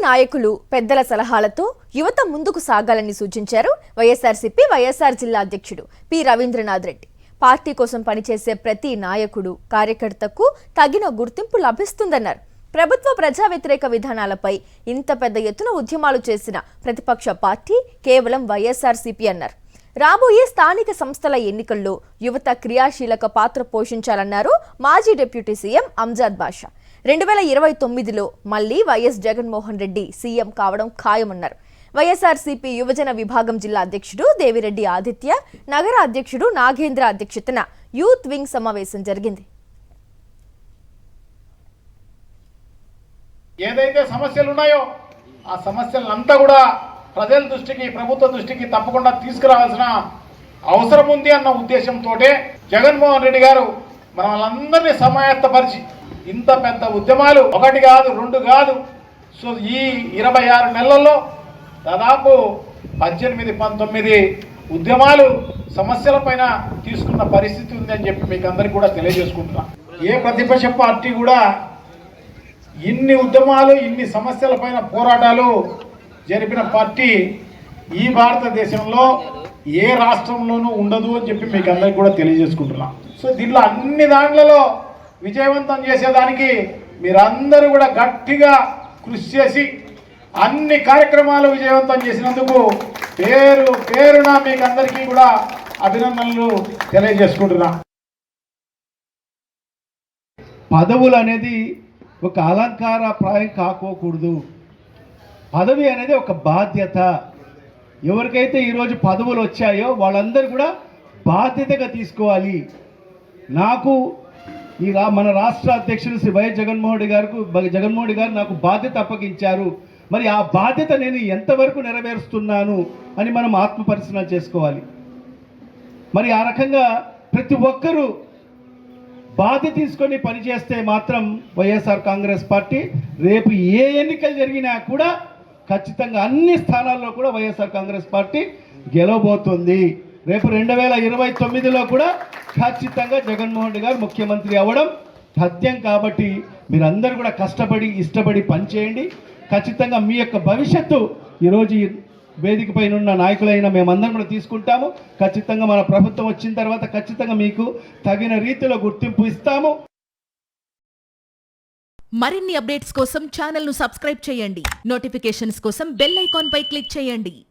నాయకులు పెద్దల సలహాలతో యువత ముందుకు సాగాలని సూచించారు వైఎస్ఆర్సీపీ వైఎస్ఆర్ జిల్లా అధ్యక్షుడు పి రవీంద్రనాథ్ రెడ్డి. పార్టీ కోసం పనిచేసే ప్రతి నాయకుడు కార్యకర్తకు తగిన గుర్తింపు లభిస్తుందన్నారు. ప్రభుత్వ ప్రజా వ్యతిరేక విధానాలపై ఇంత పెద్ద ఎత్తున ఉద్యమాలు చేసిన ప్రతిపక్ష పార్టీ కేవలం వైఎస్ఆర్సీపీ అన్నారు. రాబోయే స్థానిక సంస్థల ఎన్నికల్లో యువత క్రియాశీలక పాత్ర పోషించాలన్నారు మాజీ డిప్యూటీ సీఎం అంజాద్ బాషా. 2029లో మళ్లీ వైఎస్ జగన్మోహన్ రెడ్డి సీఎం కావడం ఖాయమన్నారు. వైఎస్ఆర్సీపీ యువజన విభాగం జిల్లా అధ్యక్షుడు దేవిరెడ్డి ఆదిత్య, నగర అధ్యక్షుడు నాగేంద్ర అధ్యక్షతన యూత్ వింగ్ సమావేశం జరిగింది. ఏదైతే సమస్యలు ఉన్నాయో ఆ సమస్యలంతా కూడా ప్రజల దృష్టికి, ప్రభుత్వ దృష్టికి తప్పకుండా తీసుకురావాల్సిన అవసరం ఉంది అన్న ఉద్దేశంతో జగన్మోహన్ రెడ్డి గారు మనల్ని సమాయత్తపరిచి ఇంత పెద్ద ఉద్యమాలు ఒకటి కాదు, రెండు కాదు, సో ఈ 26 నెలల్లో దాదాపు 18-19 ఉద్యమాలు సమస్యల పైన తీసుకున్న పరిస్థితి ఉందని చెప్పి మీకు అందరికీ కూడా తెలియజేసుకుంటున్నా. ఏ ప్రతిపక్ష పార్టీ కూడా ఇన్ని ఉద్యమాలు, ఇన్ని సమస్యల పైన పోరాటాలు జరిపిన పార్టీ ఈ భారతదేశంలో ఏ రాష్ట్రంలోనూ ఉండదు అని చెప్పి మీకు అందరికీ కూడా తెలియజేసుకుంటున్నా. సో దీంట్లో అన్ని దాంట్లలో విజయవంతం చేసేదానికి మీరందరూ కూడా గట్టిగా కృషి చేసి అన్ని కార్యక్రమాలు విజయవంతం చేసినందుకు పేరు పేరున మీకు అందరికీ కూడా అభినందనలు తెలియజేసుకుంటున్నా. పదవులు అనేది ఒక అలంకార ప్రాయం కాకోకూడదు. పదవి అనేది ఒక బాధ్యత. ఎవరికైతే ఈరోజు పదవులు వచ్చాయో వాళ్ళందరూ కూడా బాధ్యతగా తీసుకోవాలి. నాకు మన రాష్ట్ర అధ్యక్షుడు శ్రీ వైఎస్ జగన్మోహన్ రెడ్డి గారు నాకు బాధ్యత అప్పగించారు. మరి ఆ బాధ్యత నేను ఎంతవరకు నెరవేరుస్తున్నాను అని మనం ఆత్మపరిశీలన చేసుకోవాలి. మరి ఆ రకంగా ప్రతి ఒక్కరూ బాధ్యత తీసుకొని పనిచేస్తే మాత్రం వైఎస్ఆర్ కాంగ్రెస్ పార్టీ రేపు ఏ ఎన్నికలు జరిగినా కూడా ఖచ్చితంగా అన్ని స్థానాల్లో కూడా వైఎస్ఆర్ కాంగ్రెస్ పార్టీ గెలవబోతుంది. రేపు 2029లో కూడా ఖచ్చితంగా జగన్మోహన్ రెడ్డి గారు ముఖ్యమంత్రి అవ్వడం తథ్యం. కాబట్టి మీరందరూ కూడా కష్టపడి ఇష్టపడి పనిచేయండి. ఖచ్చితంగా మీ యొక్క భవిష్యత్తు ఈరోజు ఈ వేదిక పైన ఉన్న నాయకులైన మేమందరం కూడా తీసుకుంటాము. ఖచ్చితంగా మన ప్రభుత్వం వచ్చిన తర్వాత ఖచ్చితంగా మీకు తగిన రీతిలో గుర్తింపు ఇస్తాము. మరిన్ని అప్డేట్స్ కోసం ఛానల్ను సబ్స్క్రైబ్ చేయండి. నోటిఫికేషన్స్ కోసం బెల్ ఐకాన్ పై క్లిక్ చేయండి.